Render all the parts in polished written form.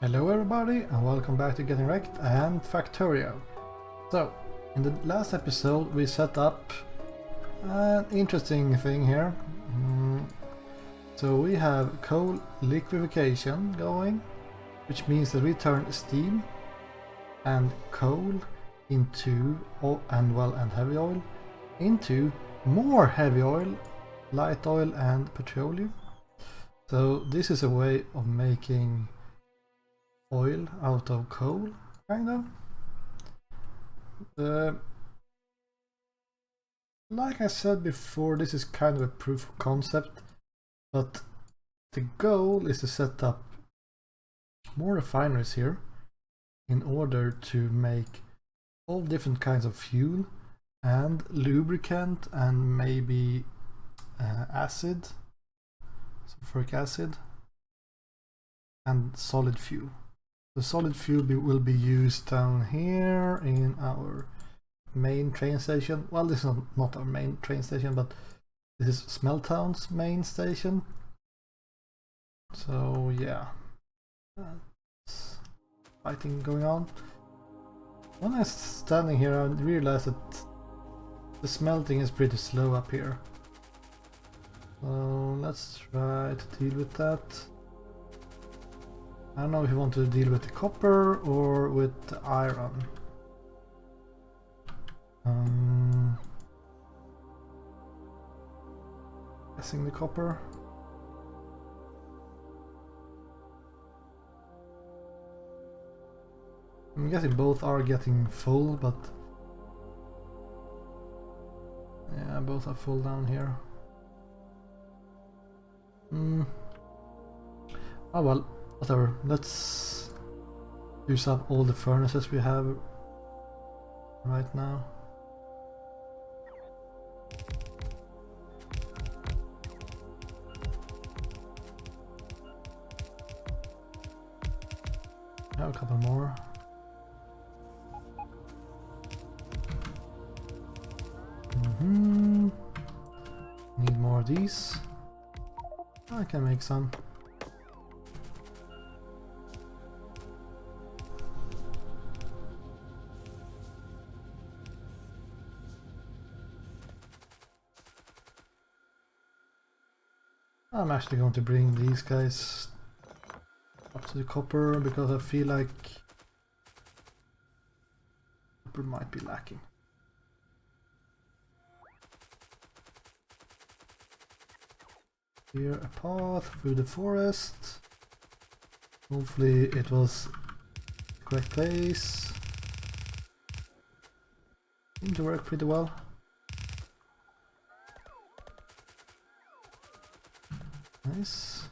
Hello everybody and welcome back to Getting Wrecked and Factorio. So, in the last episode we set up an interesting thing here. So we have coal liquefaction going, which means that we turn steam and coal into and heavy oil into more heavy oil, light oil and petroleum. So this is a way of making oil out of coal, kind of. Like I said before, this is kind of a proof of concept, but the goal is to set up more refineries here in order to make all different kinds of fuel and lubricant and maybe acid, sulfuric acid, and solid fuel. The solid fuel will be used down here in our main train station. Well, this is not our main train station, but this is Smelttown's main station. So yeah, that's fighting going on. When I was standing here, I realized that the smelting is pretty slow up here. So let's try to deal with that. I don't know if you want to deal with the copper or with the iron. Guessing the copper. I'm guessing both are getting full, but yeah, both are full down here. Oh well. Whatever, let's use up all the furnaces we have right now. I have a couple more. Need more of these. I can make some. I'm actually going to bring these guys up to the copper because I feel like copper might be lacking. Here a path through the forest. Hopefully it was the correct place. Seemed to work pretty well. Nice.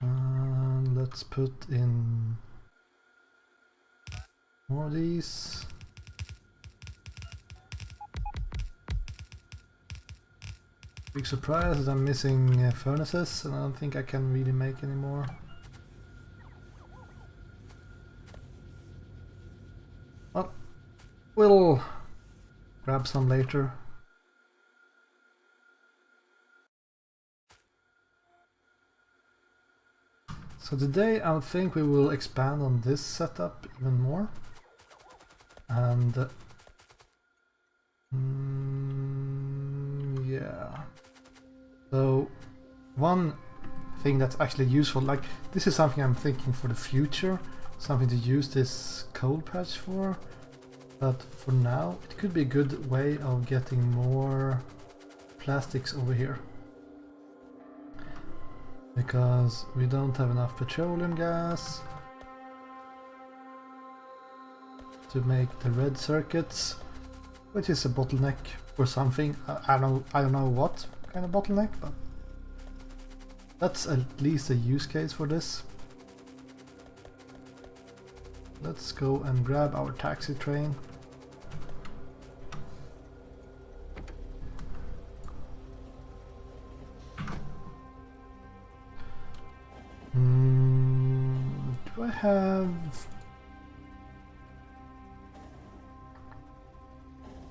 And let's put in more of these. Big surprise is I'm missing furnaces and I don't think I can really make any more. Well, we'll grab some later. So today I think we will expand on this setup even more. And yeah. So one thing that's actually useful, like this is something I'm thinking for the future, something to use this coal patch for, but for now it could be a good way of getting more plastics over here. Because we don't have enough petroleum gas to make the red circuits, which is a bottleneck or something. I don't know what kind of bottleneck, but that's at least a use case for this. Let's go and grab our taxi train. Do I have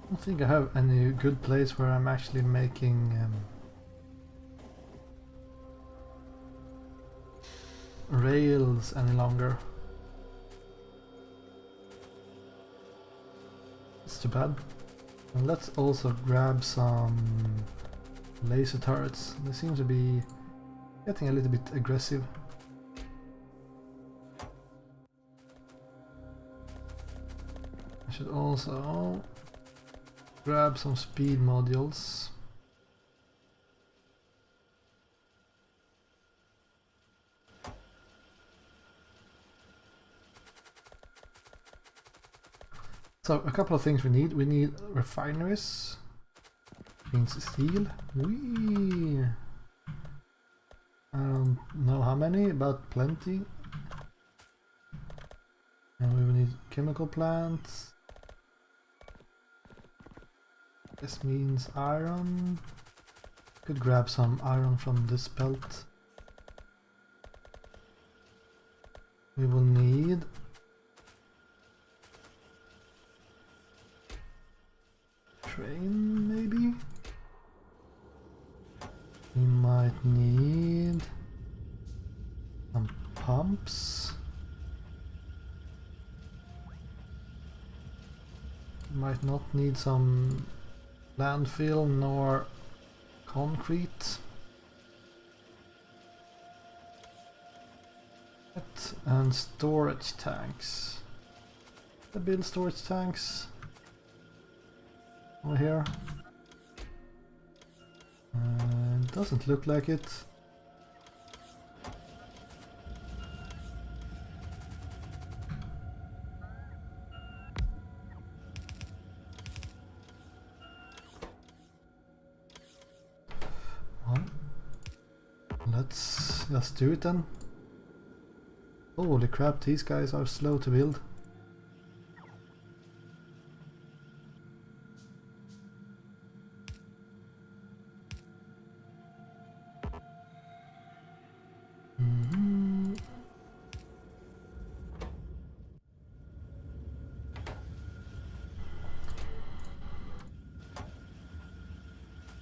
I don't think I have any good place where I'm actually making rails any longer. It's too bad. And let's also grab some laser turrets. They seem to be getting a little bit aggressive. I should also grab some speed modules. So a couple of things we need. We need refineries. Means steel. Whee! I don't know how many, but plenty. And we will need chemical plants. This means iron. Could grab some iron from this belt. We will need train, maybe? We might need some pumps. Might not need some landfill nor concrete. And storage tanks. I build storage tanks over here. It doesn't look like it. Well, let's just do it then. Holy crap, these guys are slow to build.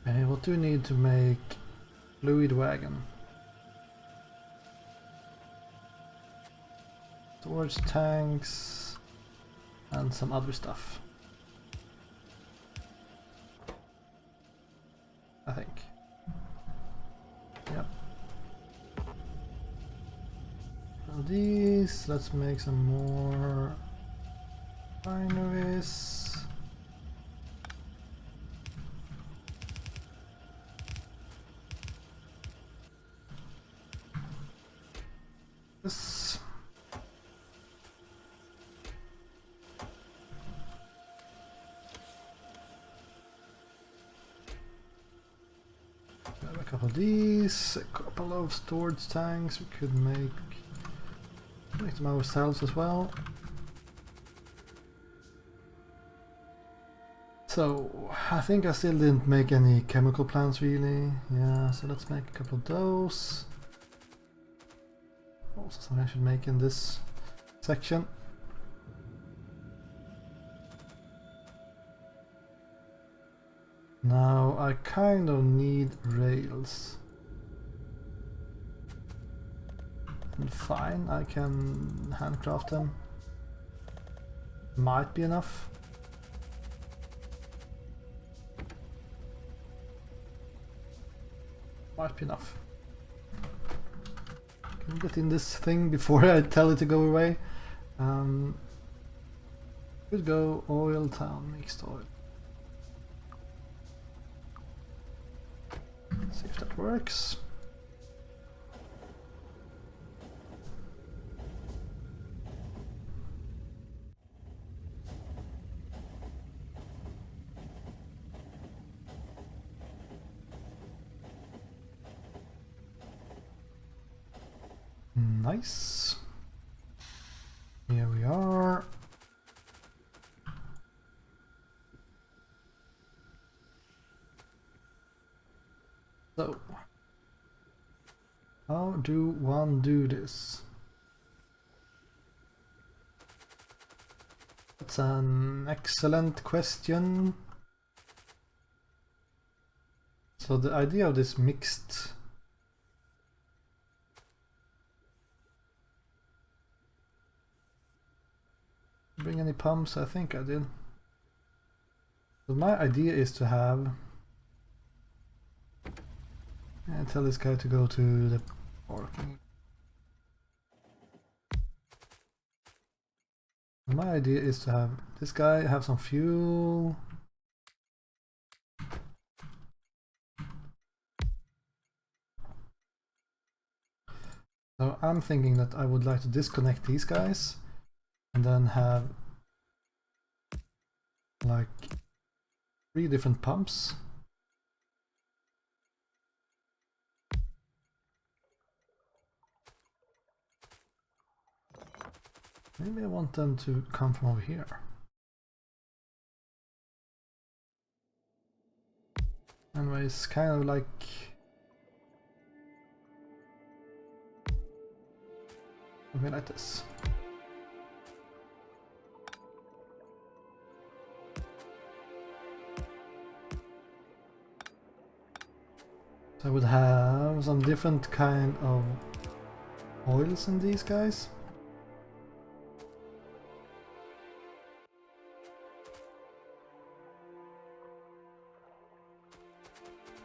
Okay, what do we need to make fluid wagon? Storage tanks and some other stuff, I think. Yep. Now these, let's make some more refineries. This. Grab a couple of these, a couple of storage tanks. We could make them ourselves as well. So I think I still didn't make any chemical plants really. Yeah, so let's make a couple of those. Also something I should make in this section. Now I kind of need rails. And fine, I can handcraft them. Might be enough. Might be enough. Can we get in this thing before I tell it to go away? Could go oil town, mixed oil. Let's see if that works. Nice. Here we are. So, how do one do this? That's an excellent question. So the idea of this mixed bring any pumps? I think I did. So my idea is to have and tell this guy to go to the parking. My idea is to have this guy have some fuel. So I'm thinking that I would like to disconnect these guys and then have like 3 different pumps. Maybe I want them to come from over here. Anyways, kind of like something like this. So I would have some different kind of oils in these guys.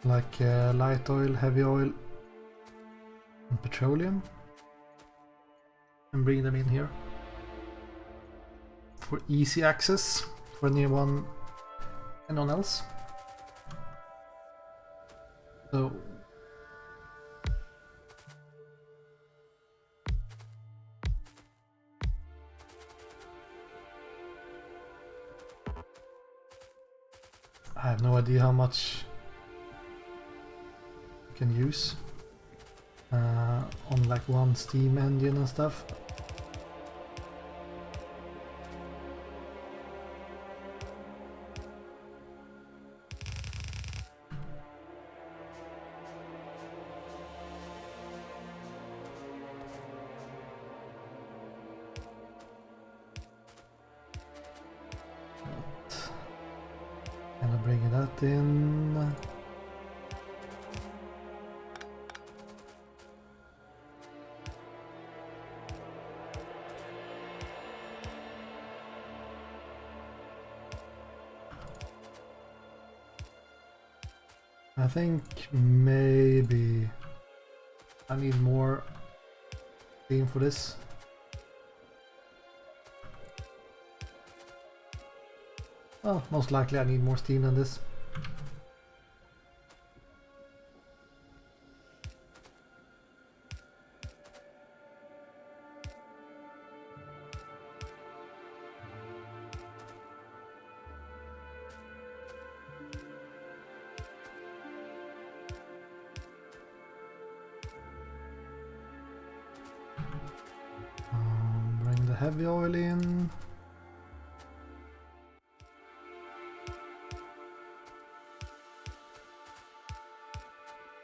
Like light oil, heavy oil, and petroleum. And bring them in here for easy access for anyone else. So I have no idea how much you can use on like one steam engine and stuff. And I'm bringing that in. I think maybe I need more steam for this. Well, most likely I need more steam than this. Bring the heavy oil in.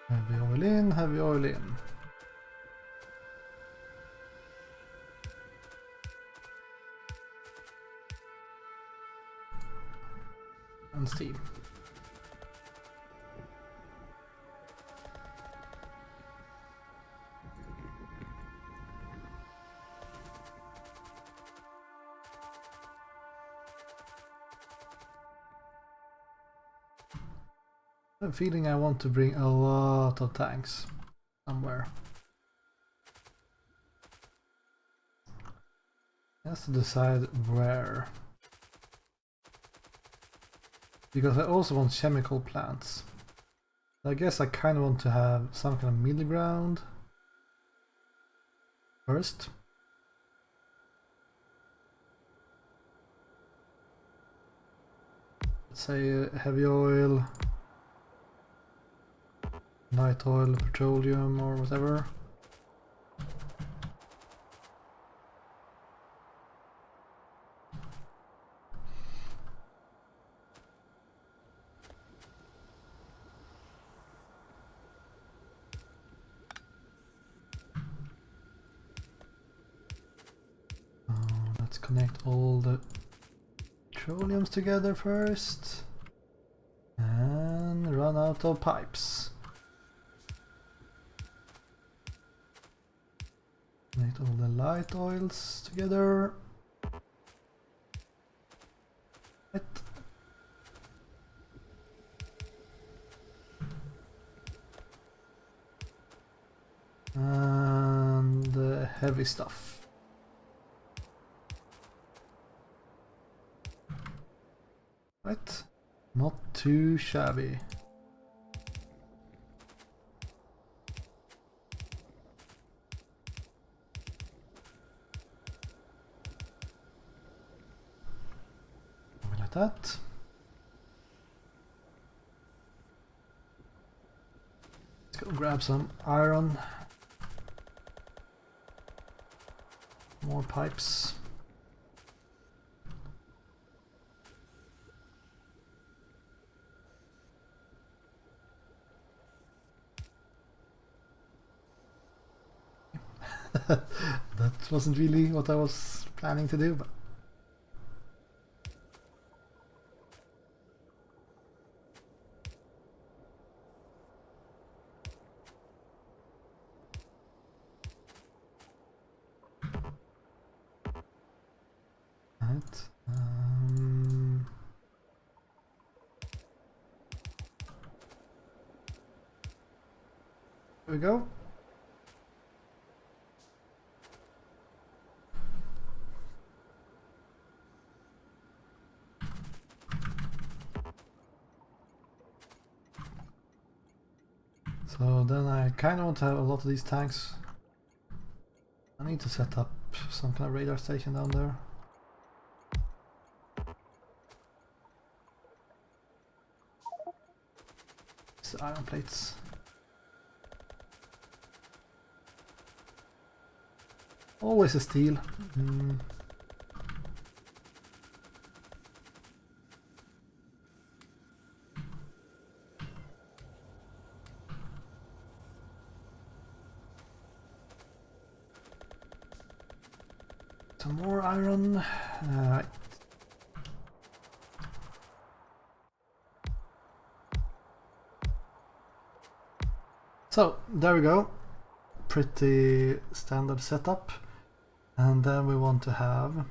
Heavy oil in, heavy oil in. And steam. I have a feeling I want to bring a lot of tanks somewhere. Has to decide where. Because I also want chemical plants. I guess I kind of want to have some kind of middle ground first. Let's say heavy oil, light oil, petroleum or whatever. Let's connect all the petroleums together first and run run out of pipes. Connect all the light oils together. Right. And the heavy stuff. Right. Not too shabby. Like that. Let's go grab some iron. More pipes. That wasn't really what I was planning to do, but right. There we go. So then I kind of want to have a lot of these tanks. I need to set up some kind of radar station down there. It's iron plates. Always a steel. Some more iron. Right. So there we go. Pretty standard setup. And then we want to have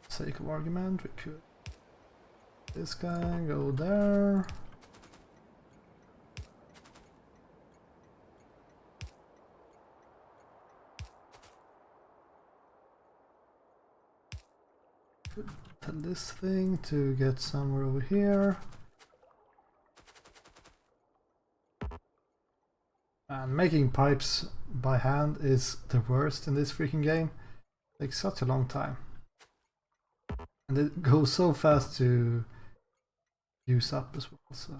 sake of argument, we could this guy go there. Tell this thing to get somewhere over here. And making pipes by hand is the worst in this freaking game. It takes such a long time. And it goes so fast to use up as well. So.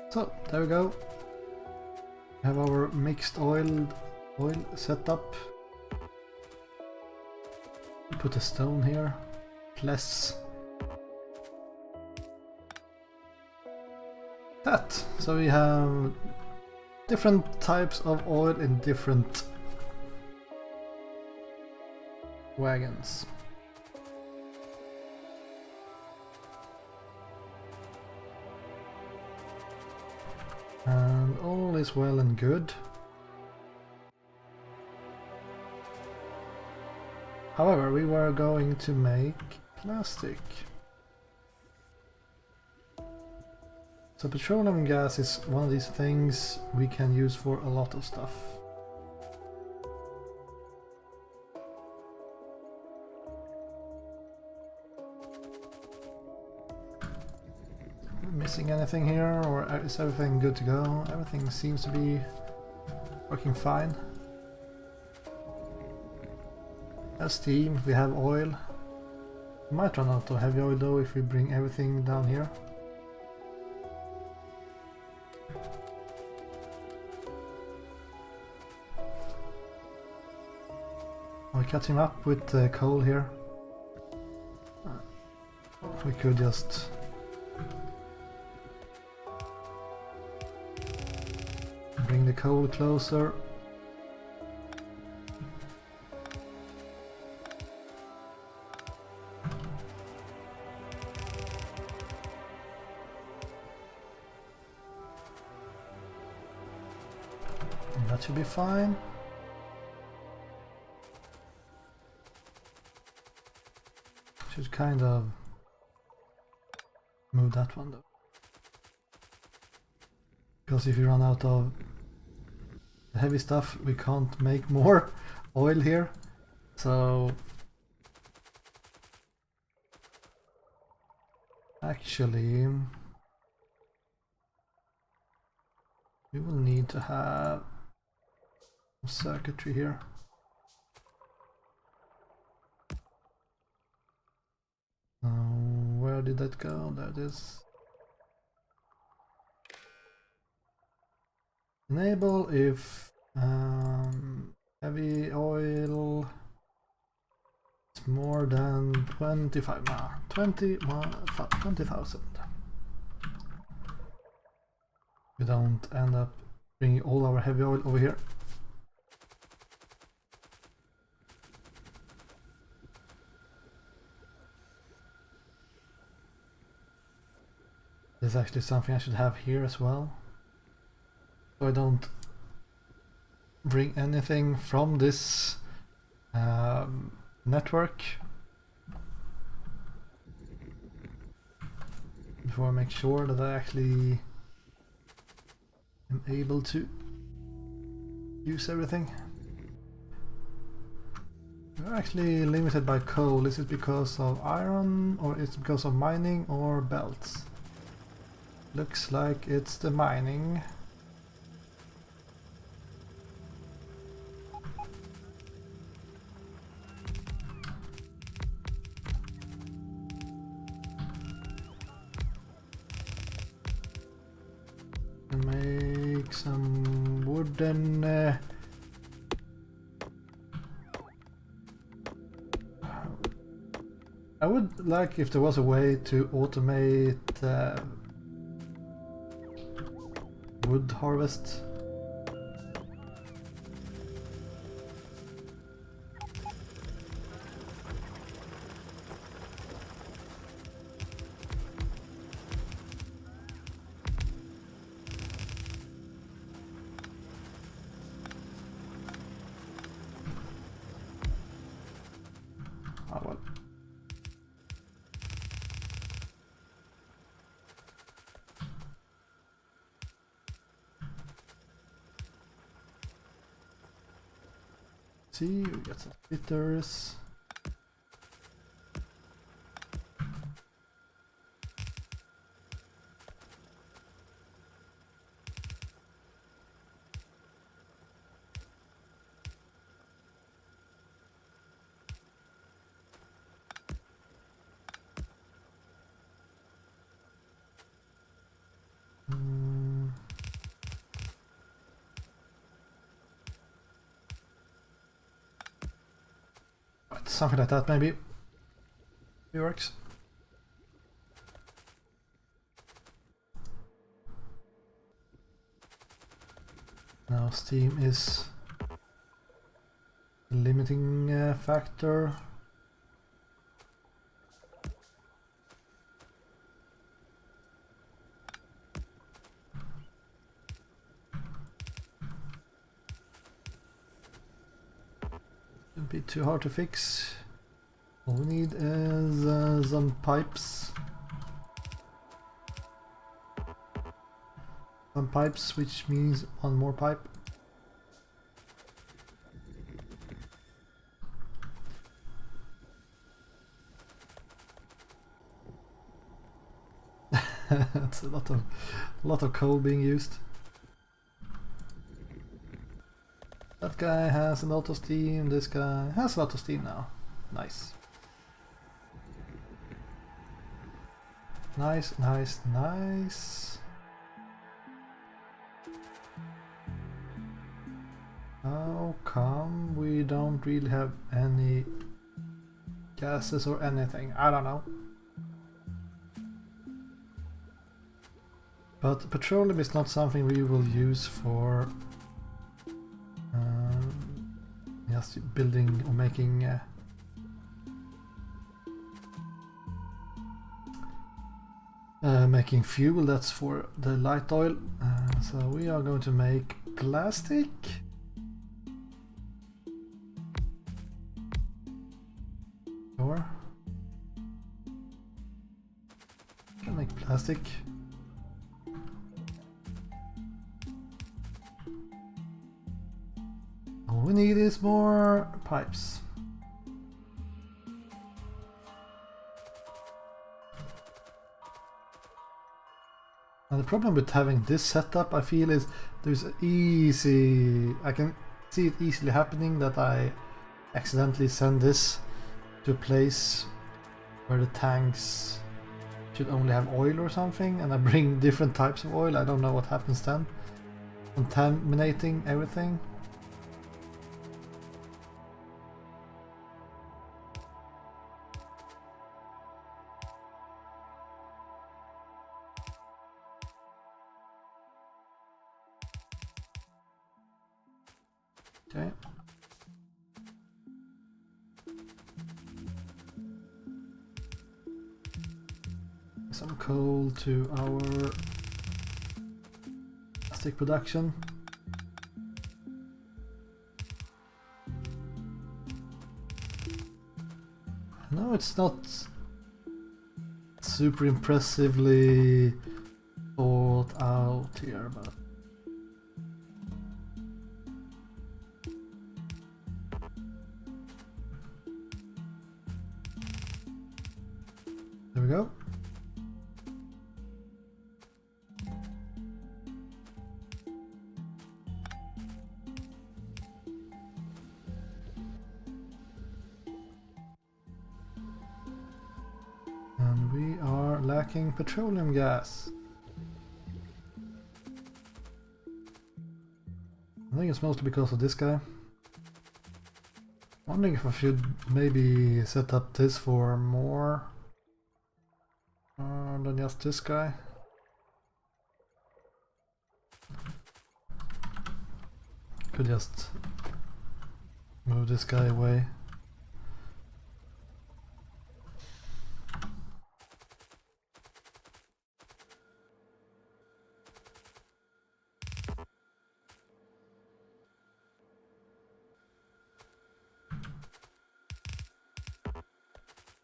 So there we go. We have our mixed oil setup. Put a stone here. Less. That. So we have different types of oil in different wagons. And all is well and good. However, we were going to make plastic. So petroleum gas is one of these things we can use for a lot of stuff. Missing anything here, or is everything good to go? Everything seems to be working fine. have steam, we have oil. We might run out of heavy oil though if we bring everything down here. I'll cut him up with coal here. We could just bring the coal closer. And that should be fine. Should kind of move that one though. Because if you run out of the heavy stuff, we can't make more oil here. So actually we will need to have some circuitry here. Where did that go? There it is. Enable if heavy oil is more than 20,000. We don't end up bringing all our heavy oil over here. There's actually something I should have here as well. So I don't bring anything from this network before I make sure that I actually am able to use everything. We're actually limited by coal. Is it because of iron or is it because of mining or belts? Looks like it's the mining. And make some wooden I would like if there was a way to automate wood harvest. Oh well. See, we got some splitters. Something like that, maybe. It works. Now steam is the limiting factor. Shouldn't be too hard to fix. All we need is some pipes. Some pipes, which means one more pipe. That's a lot of coal being used. That guy has a lot of steam, this guy has a lot of steam now. Nice. Nice, nice, nice. How come we don't really have any gases or anything? I don't know. But petroleum is not something we will use for just building or making making fuel. That's for the light oil. So we are going to make plastic. Sure. Can make plastic. All we need is more pipes. Now the problem with having this setup, I feel, is there's I can see it easily happening that I accidentally send this to a place where the tanks should only have oil or something, and I bring different types of oil. I don't know what happens then. Contaminating everything. Okay. Some coal to our plastic production. No, it's not super impressively thought out here, but there we go. And we are lacking petroleum gas. I think it's mostly because of this guy. Wondering if I should maybe set up this for more than just this guy. Could just move this guy away.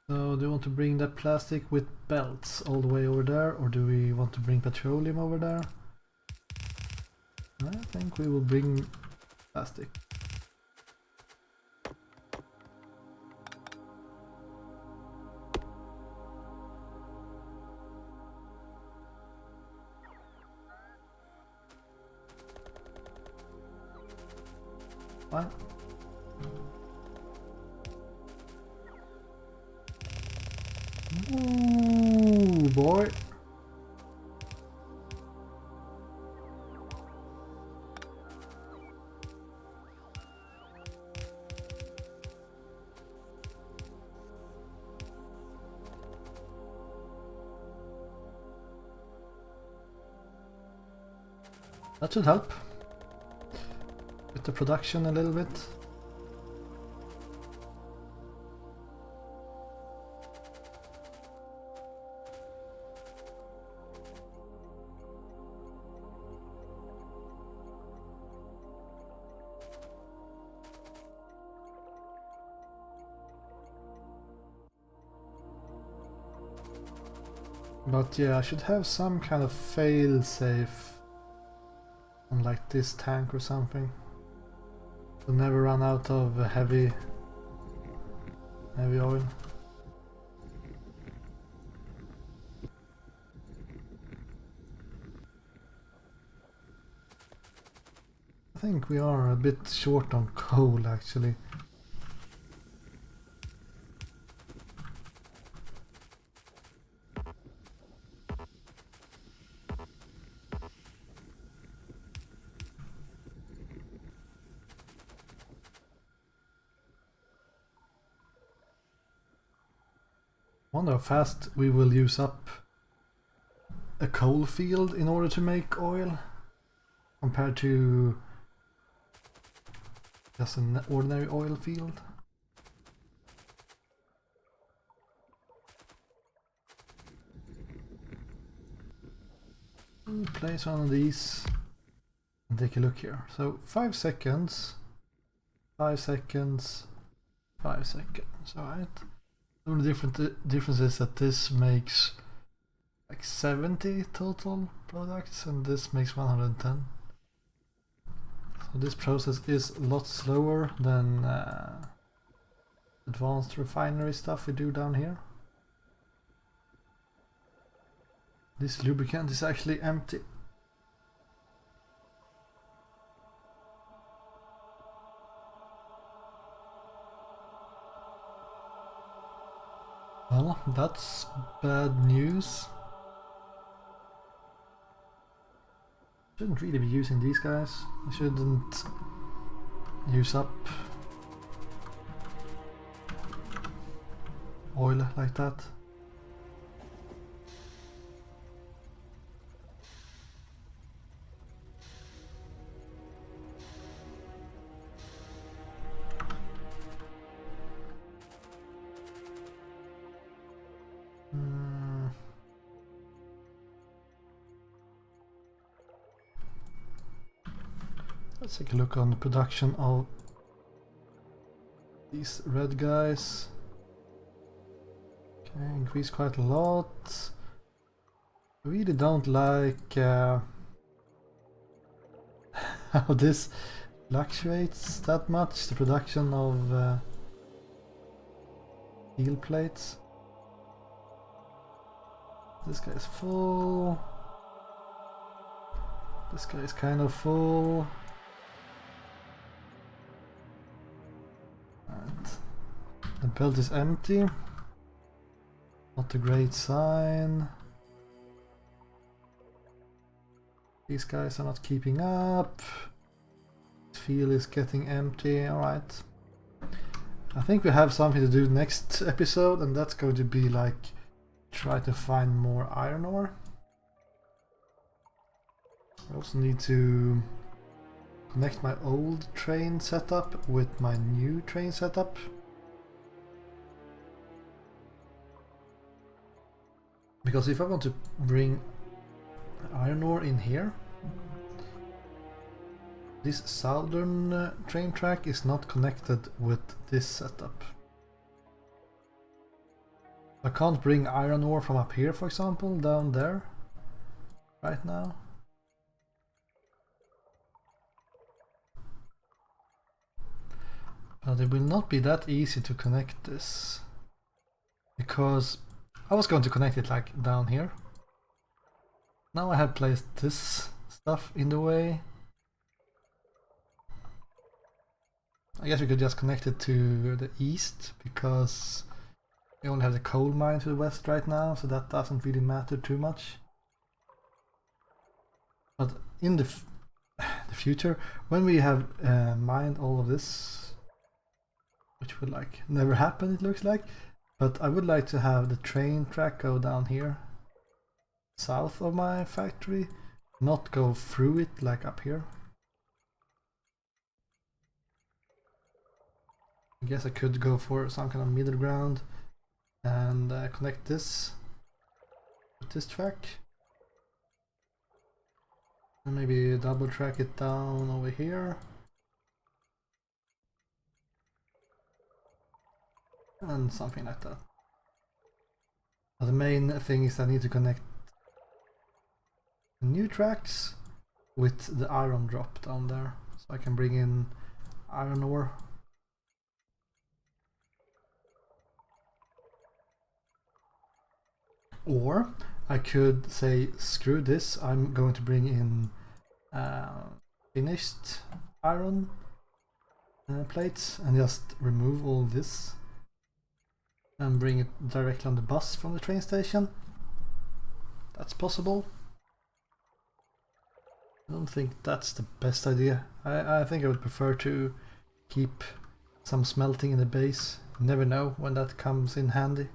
So do you want to bring that plastic with belts all the way over there, or do we want to bring petroleum over there? I think we will bring plastic. Fine. Ooh, boy. That should help with the production a little bit. But yeah, I should have some kind of fail-safe on like this tank or something to never run out of heavy oil. I think we are a bit short on coal actually. Wonder how fast we will use up a coal field in order to make oil compared to just an ordinary oil field. Place one of these and take a look here. So 5 seconds, 5 seconds, 5 seconds, alright. The only difference is that this makes like 70 total products and this makes 110. So this process is a lot slower than advanced refinery stuff we do down here. This lubricant is actually empty. Well, that's bad news. Shouldn't really be using these guys. I shouldn't use up oil like that. Let's take a look on the production of these red guys. Okay, increase quite a lot. I really don't like how this fluctuates that much, the production of steel plates. This guy is full. This guy is kind of full. The belt is empty. Not a great sign. These guys are not keeping up. This field is getting empty. Alright. I think we have something to do next episode, and that's going to be like try to find more iron ore. I also need to connect my old train setup with my new train setup. Because if I want to bring iron ore in here, this southern train track is not connected with this setup. I can't bring iron ore from up here, for example, down there right now. But it will not be that easy to connect this, because I was going to connect it like down here. Now I have placed this stuff in the way. I guess we could just connect it to the east, because we only have the coal mine to the west right now, so that doesn't really matter too much. But in the future, when we have mined all of this, which will like never happen, it looks like, but I would like to have the train track go down here, south of my factory, not go through it like up here. I guess I could go for some kind of middle ground and connect this with this track. And maybe double track it down over here. And something like that. But the main thing is I need to connect the new tracks with the iron drop down there, so I can bring in iron ore. Or I could say, screw this, I'm going to bring in finished iron plates and just remove all this and bring it directly on the bus from the train station. That's possible. I don't think that's the best idea. I think I would prefer to keep some smelting in the base. You never know when that comes in handy.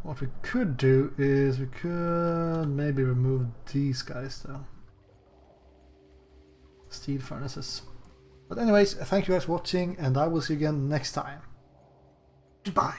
What we could do is we could maybe remove these guys though. Steel furnaces. But anyways, thank you guys for watching and I will see you again next time. Goodbye.